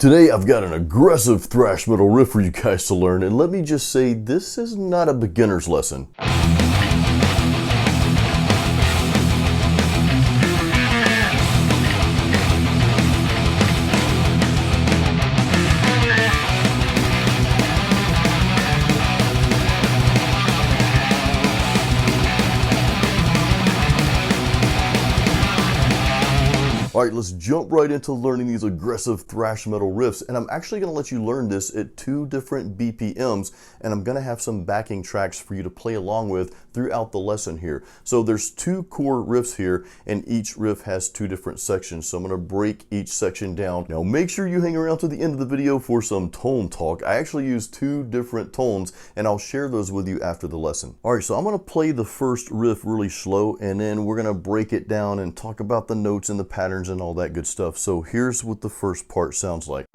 Today I've got an aggressive thrash metal riff for you guys to learn, and let me just say, this is not a beginner's lesson. Alright, let's jump right into learning these aggressive thrash metal riffs, and I'm actually going to let you learn this at 2 different BPMs, and I'm going to have some backing tracks for you to play along with throughout the lesson here. So there's 2 core riffs here, and each riff has 2 different sections, so I'm going to break each section down. Now make sure you hang around to the end of the video for some tone talk. I actually use 2 different tones, and I'll share those with you after the lesson. Alright, so I'm going to play the first riff really slow, and then we're going to break it down and talk about the notes and the patterns and all that good stuff. So here's what the first part sounds like.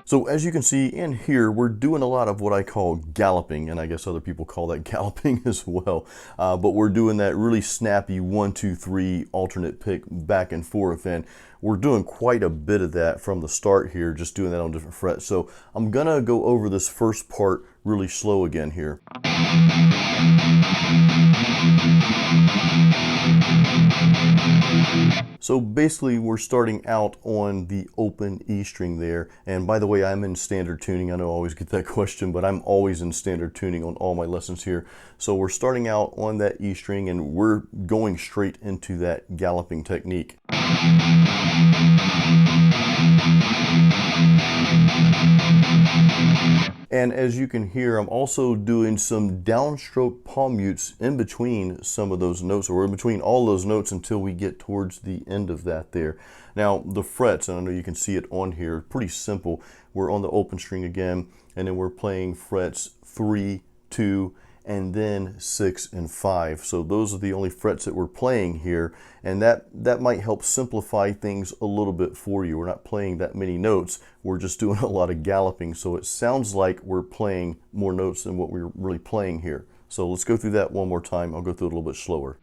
So as you can see in here, we're doing a lot of what I call galloping, and I guess other people call that galloping as well. But we're doing that really snappy 1, 2, 3 alternate pick back and forth, and we're doing quite a bit of that from the start here, just doing that on different frets. So I'm gonna go over this first part really slow again here. So basically we're starting out on the open E string there, and by the way, I'm in standard tuning. I know I always get that question, but I'm always in standard tuning on all my lessons here. So we're starting out on that E string and we're going straight into that galloping technique. And as you can hear, I'm also doing some downstroke palm mutes in between some of those notes, or in between all those notes until we get towards the end of that there. Now the frets, and I know you can see it on here, pretty simple. We're on the open string again, and then we're playing frets 3, 2, and then 6 and 5. So those are the only frets that we're playing here, and that might help simplify things a little bit for you. We're not playing that many notes, we're just doing a lot of galloping, so it sounds like we're playing more notes than what we're really playing here. So let's go through that one more time. I'll go through it a little bit slower.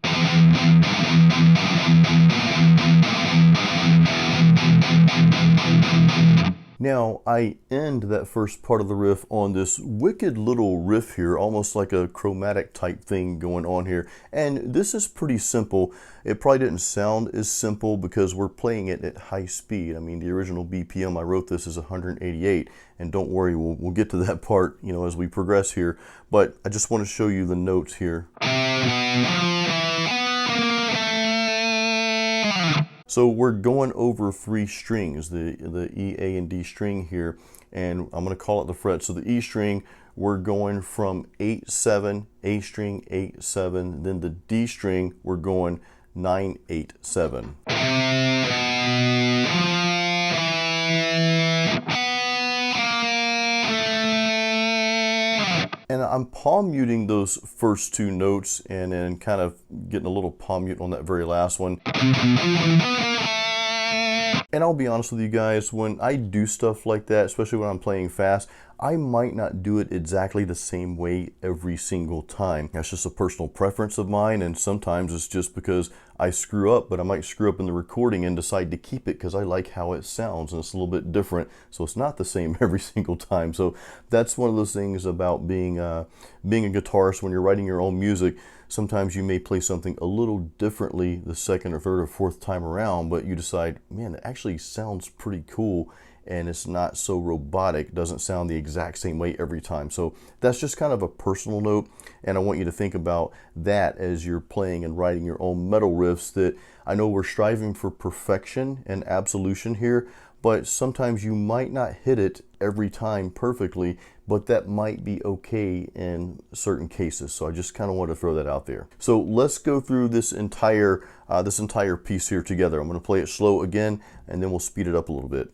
Now I end that first part of the riff on this wicked little riff here, almost like a chromatic type thing going on here. And this is pretty simple. It probably didn't sound as simple because we're playing it at high speed. I mean, the original BPM I wrote this is 188, and don't worry, we'll get to that part, you know, as we progress here. But I just want to show you the notes here. So we're going over 3 strings, the E, A, and D string here, and I'm going to call it the fret. So the E string, we're going from 8, 7, A string, 8, 7, then the D string, we're going 9, 8, 7. And I'm palm muting those first 2 notes and then kind of getting a little palm mute on that very last one. And I'll be honest with you guys, when I do stuff like that, especially when I'm playing fast, I might not do it exactly the same way every single time. That's just a personal preference of mine, and sometimes it's just because I screw up, but I might screw up in the recording and decide to keep it because I like how it sounds and it's a little bit different, so it's not the same every single time. So that's one of those things about being a guitarist. When you're writing your own music, sometimes you may play something a little differently the second or third or fourth time around, but you decide, man, it actually sounds pretty cool and it's not so robotic, doesn't sound the exact same way every time. So that's just kind of a personal note, and I want you to think about that as you're playing and writing your own metal riffs. That I know we're striving for perfection and absolution here, but sometimes you might not hit it every time perfectly, but that might be okay in certain cases. So I just kind of want to throw that out there. So let's go through this entire piece here together. I'm going to play it slow again, and then we'll speed it up a little bit.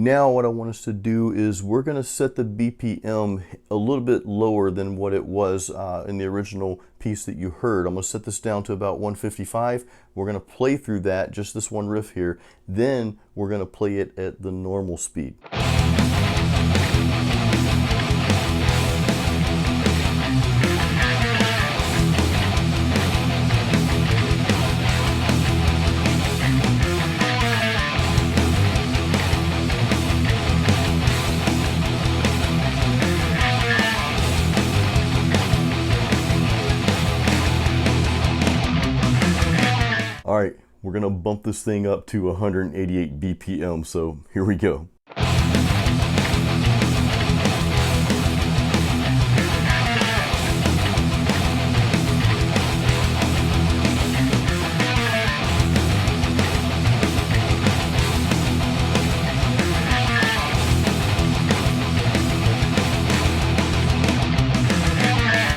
Now what I want us to do is we're going to set the BPM a little bit lower than what it was in the original piece that you heard. I'm going to set this down to about 155. We're going to play through that, just this one riff here. Then we're going to play it at the normal speed. All right, we're gonna bump this thing up to 188 BPM, so here we go.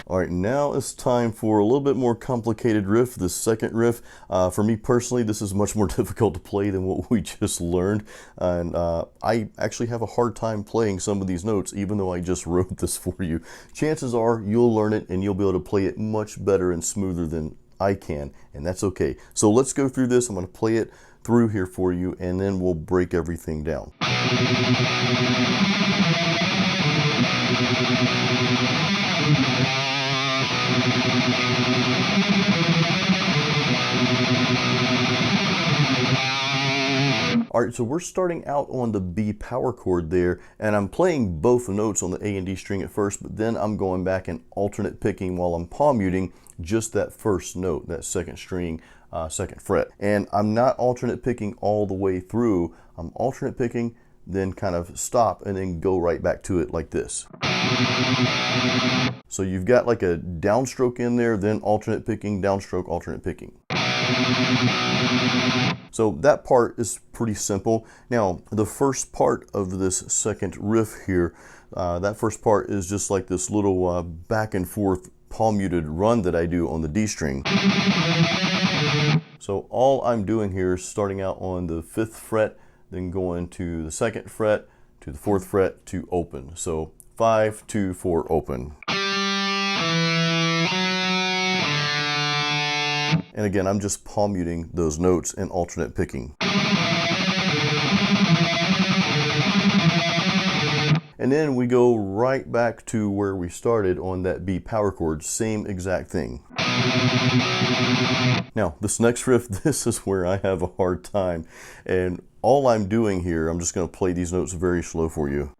All right, now it's time for a little bit more complicated riff, the second riff. For me personally, this is much more difficult to play than what we just learned. And I actually have a hard time playing some of these notes, even though I just wrote this for you. Chances are you'll learn it and you'll be able to play it much better and smoother than I can, and that's okay. So let's go through this. I'm gonna play it through here for you, and then we'll break everything down. All right, so we're starting out on the B power chord there, and I'm playing both notes on the A and D string at first, but then I'm going back and alternate picking while I'm palm muting just that first note, that second string, second fret. And I'm not alternate picking all the way through. I'm alternate picking, then kind of stop, and then go right back to it like this. So you've got like a downstroke in there, then alternate picking, downstroke, alternate picking. So that part is pretty simple. Now, the first part of this second riff here, that first part is just like this little back and forth palm muted run that I do on the D string. So all I'm doing here is starting out on the 5th fret, then going to the 2nd fret, to the 4th fret, to open. So 5, 2, 4, open. And again, I'm just palm muting those notes and alternate picking. And then we go right back to where we started on that B power chord, same exact thing. Now, this next riff, this is where I have a hard time. And all I'm doing here, I'm just going to play these notes very slow for you.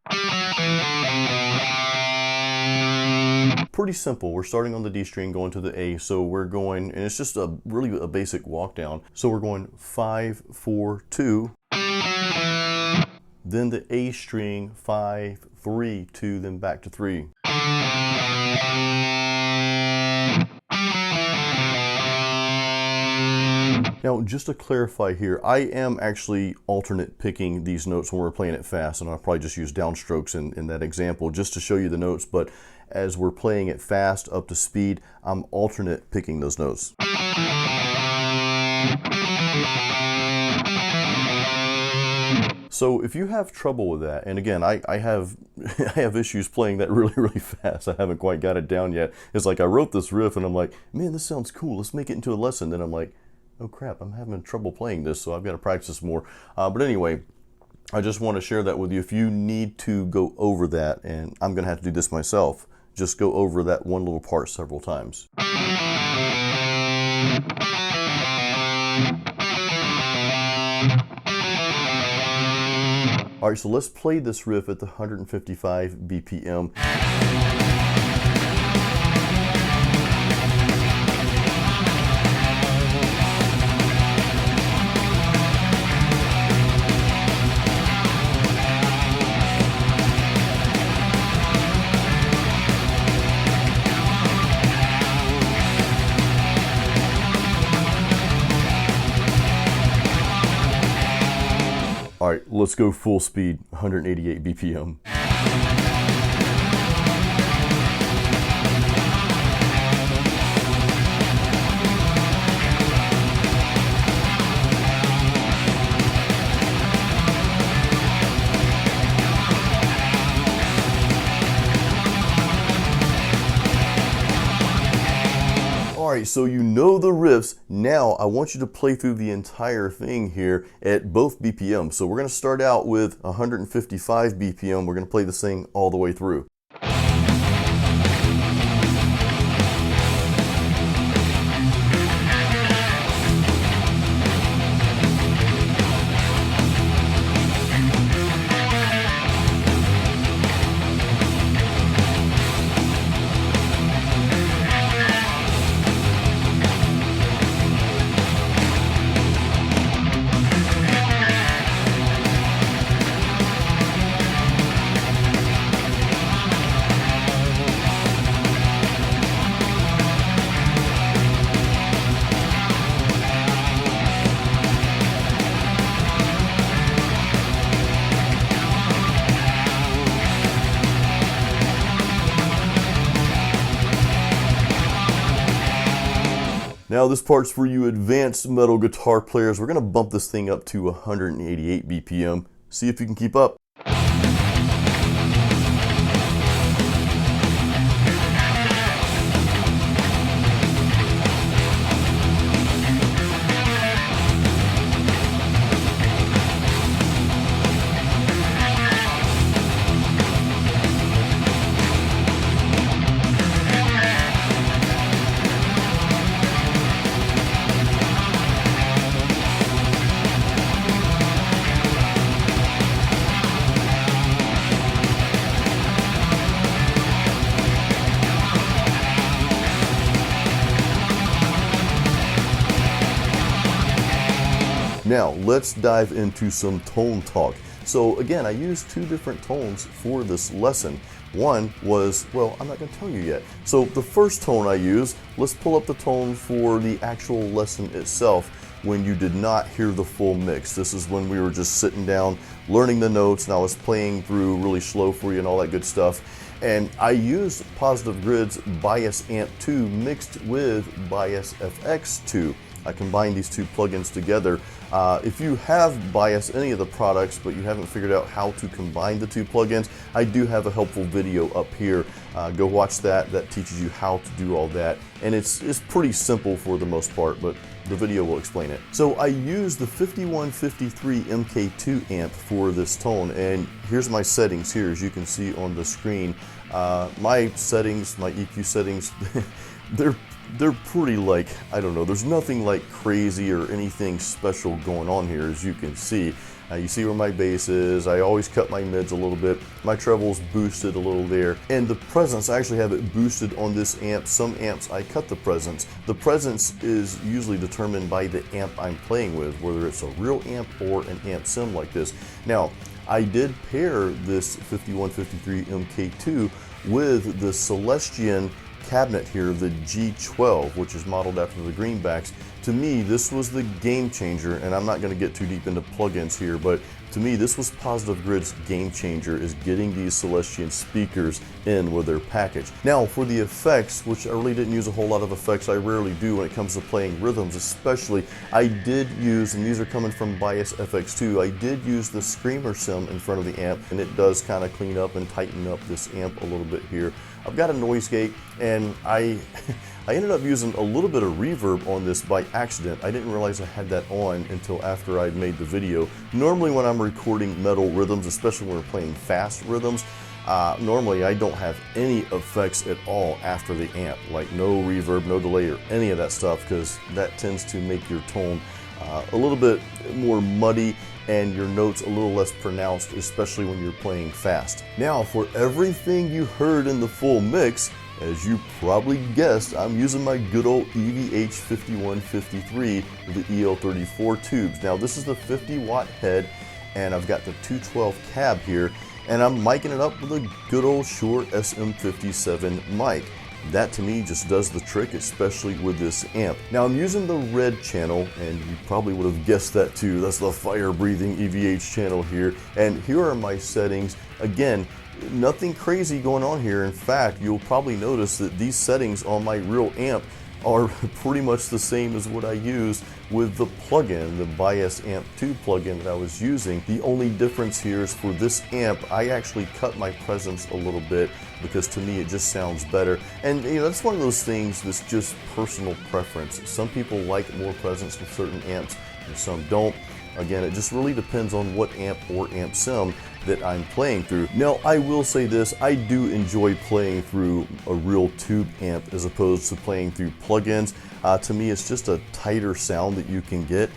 Pretty simple. We're starting on the D string, going to the A, so we're going, and it's just really a basic walk down. So we're going 5, 4, 2, then the A string, 5, 3, 2, then back to 3. Now, just to clarify here, I am actually alternate picking these notes when we're playing it fast, and I'll probably just use downstrokes in that example just to show you the notes, but as we're playing it fast up to speed, I'm alternate picking those notes. So if you have trouble with that, and again, I have I have issues playing that really fast. I haven't quite got it down yet. It's like I wrote this riff and I'm like, man, this sounds cool. Let's make it into a lesson. Then I'm like, oh crap, I'm having trouble playing this, so I've got to practice more. But anyway, I just want to share that with you. If you need to go over that, and I'm going to have to do this myself, just go over that one little part several times. All right, so let's play this riff at the 155 BPM. All right, let's go full speed, 188 BPM. Alright, so you know the riffs. Now I want you to play through the entire thing here at both BPMs. So we're going to start out with 155 BPM. We're going to play this thing all the way through. Now this part's for you advanced metal guitar players. We're going to bump this thing up to 188 BPM. See if you can keep up. Now, let's dive into some tone talk. So again, I used two different tones for this lesson. One was, well, I'm not going to tell you yet. So the first tone I used, let's pull up the tone for the actual lesson itself when you did not hear the full mix. This is when we were just sitting down, learning the notes, and I was playing through really slow for you and all that good stuff. And I used Positive Grid's Bias Amp 2 mixed with Bias FX 2. I combined these two plugins together. If you have Bias any of the products, but you haven't figured out how to combine the two plugins, I do have a helpful video up here. Go watch that. That teaches you how to do all that. And it's pretty simple for the most part, but the video will explain it. So I used the 5153 MK2 amp for this tone, and here's my settings here, as you can see on the screen. My settings, my EQ settings, they're pretty, like, I don't know, there's nothing like crazy or anything special going on here, as you can see. You see where my bass is. I always cut my mids a little bit. My treble's boosted a little there. And the presence, I actually have it boosted on this amp. Some amps I cut the presence. The presence is usually determined by the amp I'm playing with, whether it's a real amp or an amp sim like this. Now, I did pair this 5153 MK2 with the Celestion cabinet here, the G12, which is modeled after the greenbacks. To me, this was the game changer, and I'm not going to get too deep into plugins here, but to me, this was Positive Grid's game changer, is getting these Celestion speakers in with their package. Now, for the effects, which I really didn't use a whole lot of effects, I rarely do when it comes to playing rhythms especially, I did use, and these are coming from Bias FX2, I did use the Screamer sim in front of the amp, and it does kind of clean up and tighten up this amp a little bit here. I've got a noise gate, and I ended up using a little bit of reverb on this by accident. I didn't realize I had that on until after I'd made the video. Normally when I'm recording metal rhythms, especially when we're playing fast rhythms, normally I don't have any effects at all after the amp, like no reverb, no delay, or any of that stuff, because that tends to make your tone a little bit more muddy and your notes a little less pronounced, especially when you're playing fast. Now, for everything you heard in the full mix, as you probably guessed, I'm using my good old EVH 5153 with the EL34 tubes. Now, this is the 50 watt head, and I've got the 212 cab here, and I'm micing it up with a good old Shure SM57 mic. That to me just does the trick, especially with this amp. Now I'm using the red channel, and you probably would have guessed that too. That's the fire breathing EVH channel here. And here are my settings. Again, nothing crazy going on here. In fact, you'll probably notice that these settings on my real amp are pretty much the same as what I used with the plugin, the Bias Amp 2 plugin that I was using. The only difference here is for this amp, I actually cut my presence a little bit because to me it just sounds better. And you know, that's one of those things that's just personal preference. Some people like more presence with certain amps and some don't. Again, it just really depends on what amp or amp sim that I'm playing through. Now, I will say this, I do enjoy playing through a real tube amp as opposed to playing through plugins. To me, it's just a tighter sound that you can get,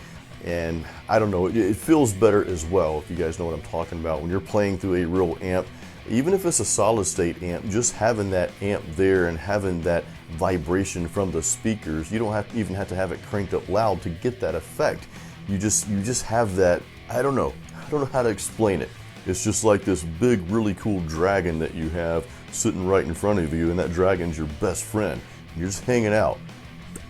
and I don't know, it feels better as well, if you guys know what I'm talking about. When you're playing through a real amp, even if it's a solid state amp, just having that amp there and having that vibration from the speakers, you don't even have to have it cranked up loud to get that effect. You just have that, I don't know how to explain it. It's just like this big, really cool dragon that you have sitting right in front of you, and that dragon's your best friend. You're just hanging out.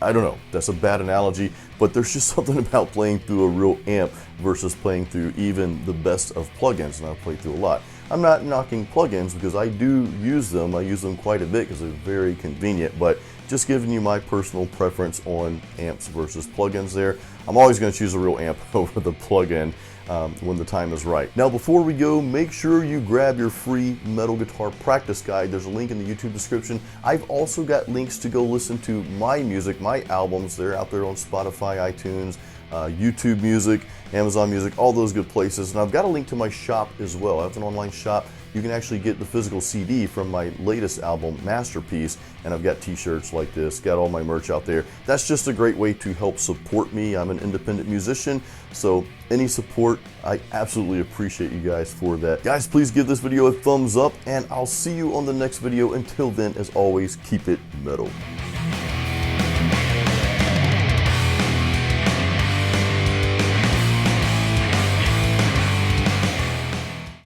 I don't know, that's a bad analogy, but there's just something about playing through a real amp versus playing through even the best of plugins, and I've played through a lot. I'm not knocking plugins because I do use them. I use them quite a bit because they're very convenient, but just giving you my personal preference on amps versus plugins there. I'm always going to choose a real amp over the plugin when the time is right. Now, before we go, make sure you grab your free metal guitar practice guide. There's a link in the YouTube description. I've also got links to go listen to my music, my albums. They're out there on Spotify, iTunes, YouTube Music, Amazon Music, all those good places. And I've got a link to my shop as well. I have an online shop. You can actually get the physical CD from my latest album, Masterpiece, and I've got t-shirts like this, got all my merch out there. That's just a great way to help support me. I'm an independent musician, so any support, I absolutely appreciate you guys for that. Guys, please give this video a thumbs up, and I'll see you on the next video. Until then, as always, keep it metal.